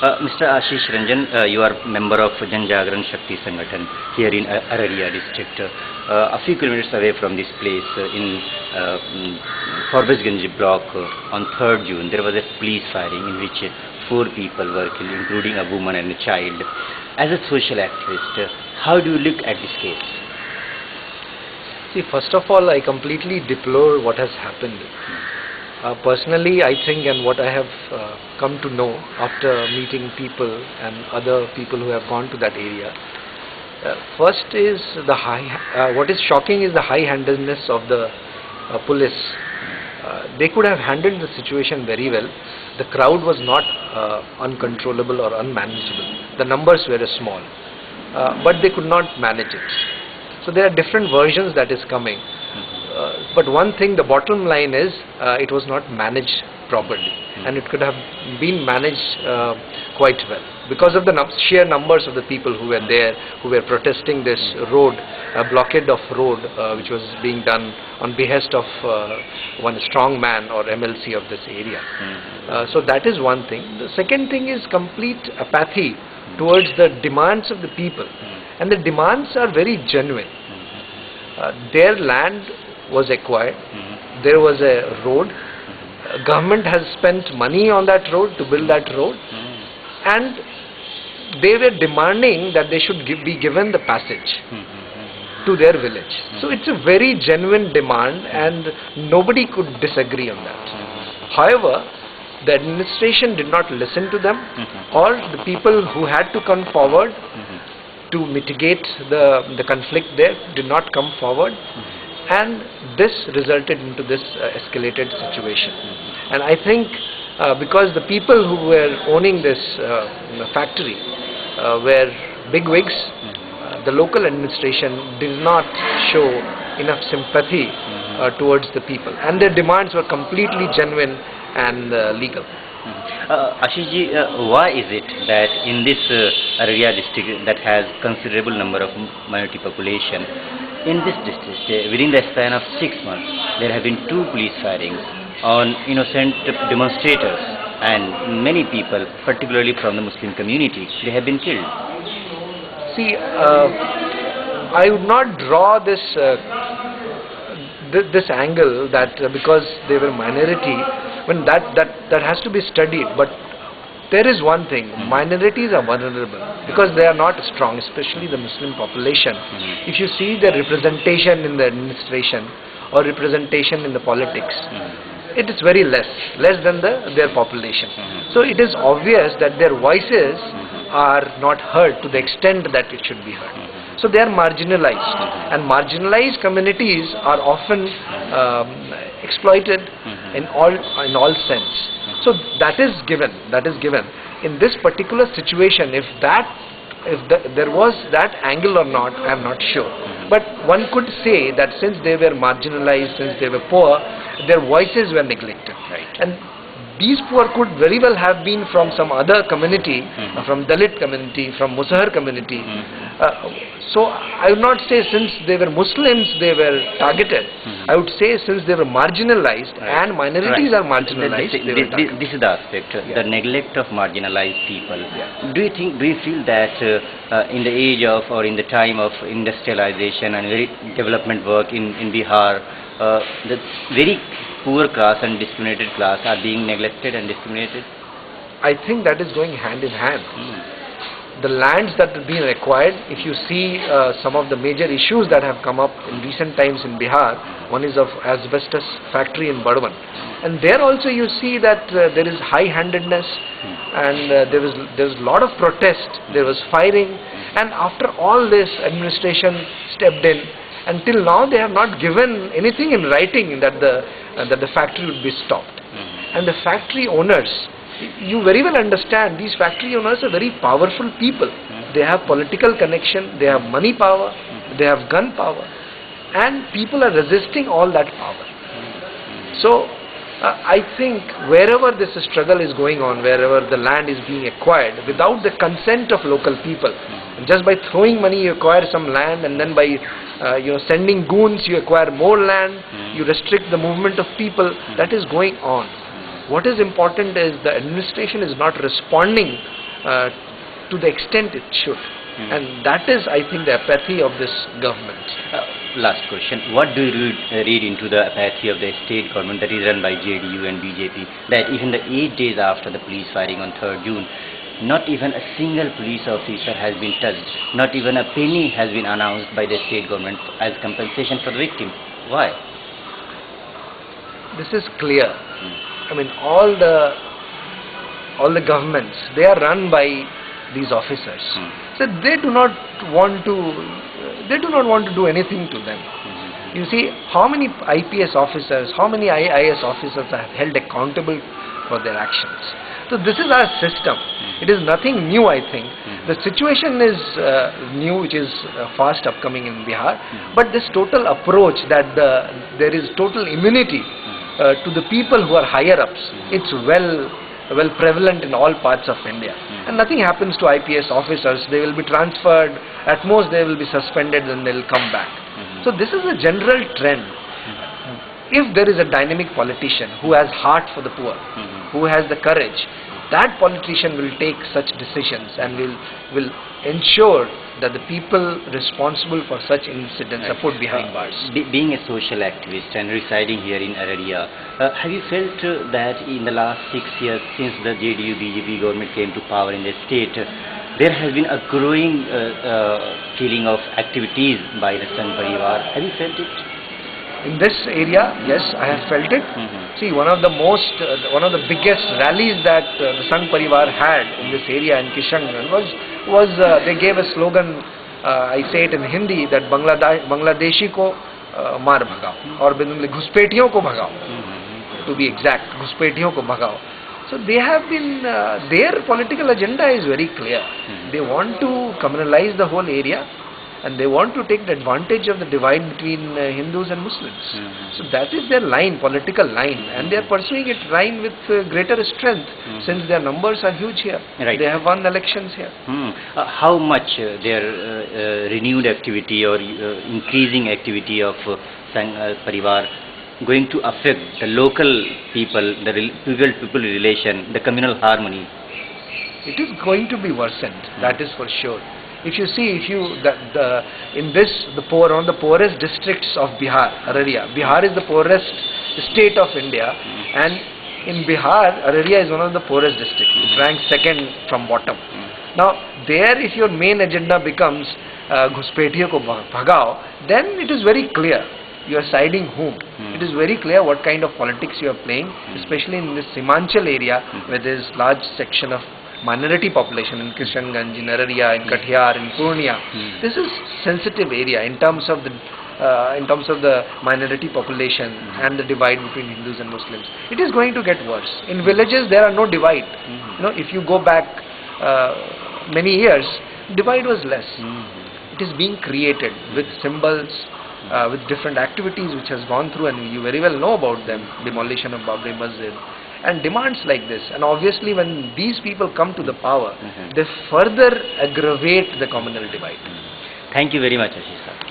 Mr. Ashish Ranjan, you are member of Jan Jagran Shakti Sangathan here in Araria district. A few kilometers away from this place, in Forbesganj block, on 3rd June, there was a police firing in which 4 people were killed, including a woman and a child. As a social activist, how do you look at this case? See, first of all, I completely deplore what has happened. Personally, I think, and what I have come to know after meeting people and other people who have gone to that area, first is what is shocking is the high-handedness of the police. They could have handled the situation very well. The crowd was not uncontrollable or unmanageable. The numbers were small, but they could not manage it. So there are different versions that is coming. But one thing, the bottom line is, it was not managed properly, and it could have been managed quite well because of the sheer numbers of the people who were there, who were protesting this road, blockade of road, which was being done on behest of one strong man or MLC of this area. So that is one thing. The second thing is complete apathy towards the demands of the people, and the demands are very genuine. Their land was acquired. There was a road. Government has spent money on that road to build that road, and they were demanding that they should be given the passage to their village. So it's a very genuine demand, and nobody could disagree on that. However, the administration did not listen to them, or the people who had to come forward to mitigate the conflict there did not come forward, and this resulted into this escalated situation. And I think because the people who were owning this factory were bigwigs, the local administration did not show enough sympathy towards the people, and their demands were completely genuine and legal. Ashishji, why is it that in this Araria district that has considerable number of minority population, in this district, within the span of 6 months, there have been 2 police firings on innocent demonstrators, and many people, particularly from the Muslim community, they have been killed? See, I would not draw this this angle that because they were minority, when that has to be studied. But there is one thing: minorities are vulnerable because they are not strong, especially the Muslim population. If you see their representation in the administration or representation in the politics, it is very less than their population. So it is obvious that their voices are not heard to the extent that it should be heard. So they are marginalized, and marginalized communities are often exploited in all sense. So that is given. In this particular situation, if there was that angle or not, I am not sure. But one could say that since they were marginalized, since they were poor, their voices were neglected. Right. And these poor could very well have been from some other community, from Dalit community, from Musahar community. So I would not say since they were Muslims they were targeted. I would say since they were marginalized, and minorities are marginalized, they were targeted. This is the aspect, the neglect of marginalized people. Do you feel that in the age of, or in the time of industrialization and very development work in Bihar, the very poor class and discriminated class are being neglected and discriminated? I think that is going hand in hand. The lands that have been acquired, if you see some of the major issues that have come up in recent times in Bihar, one is of asbestos factory in Burdwan, and there also you see that there is high-handedness, and there was a lot of protest, there was firing, and after all this, administration stepped in. Until now, they have not given anything in writing that the factory would be stopped. And the factory owners, you very well understand, these factory owners are very powerful people. They have political connection, they have money power, they have gun power, and people are resisting all that power. So, I think wherever this struggle is going on, wherever the land is being acquired, without the consent of local people, just by throwing money you acquire some land, and then by sending goons you acquire more land, you restrict the movement of people, that is going on. What is important is the administration is not responding to the extent it should. And that is, I think, the apathy of this government. Last question. What do you read into the apathy of the state government that is run by JDU and BJP, that even the 8 days after the police firing on 3rd June, not even a single police officer has been touched, not even a penny has been announced by the state government as compensation for the victim? Why? This is clear. I mean, all the governments, they are run by these officers. So they do not want to do anything to them. You see, how many IPS officers, how many IAS officers are held accountable for their actions? So this is our system. It is nothing new, I think. The situation is new, which is fast upcoming in Bihar. But this total approach that there is total immunity to the people who are higher ups, it's well prevalent in all parts of India. And nothing happens to IPS officers. They will be transferred. At most, they will be suspended, and they will come back. So this is a general trend. If there is a dynamic politician who has heart for the poor, who has the courage, that politician will take such decisions and will ensure that the people responsible for such incidents are put behind bars. Being a social activist and residing here in Araria, have you felt that in the last 6 years since the JDU-BJP government came to power in the state, there has been a growing feeling of activities by the Sangh Parivar? Have you felt it? In this area, yes, I have felt it. See, one of the biggest rallies that the Sangh Parivar had in this area in Kishanganj was they gave a slogan, I say it in Hindi, that Bangladeshi ko maar bhagao, or Ghuspetiyon ko bhagao, to be exact, Ghuspetiyon ko bhagao. So they have been, their political agenda is very clear. They want to communalize the whole area, and they want to take the advantage of the divide between Hindus and Muslims. So that is their line, political line, and they are pursuing it line with greater strength since their numbers are huge here. Right. They have won elections here. How much their renewed activity or increasing activity of Sangh Parivar going to affect the local people, the people relation, the communal harmony? It is going to be worsened, that is for sure. If you see, one of the poorest districts of Bihar, Araria. Bihar is the poorest state of India, and in Bihar, Araria is one of the poorest districts. It ranks second from bottom. Now, there, if your main agenda becomes Ghuspetiyon ko bhagao, then it is very clear you are siding whom. It is very clear what kind of politics you are playing, especially in this Simachal area, where there is large section of minority population in Kishanganj, in Araria, in Kathiar, in Purnia. This is sensitive area in terms of the minority population and the divide between Hindus and Muslims. It is going to get worse. In villages there are no divide. If you go back many years, divide was less. It is being created with symbols, with different activities which has gone through, and you very well know about them, demolition of Babri Masjid, and demands like this. And obviously when these people come to the power, they further aggravate the communal divide. Thank you very much, Ashish sir.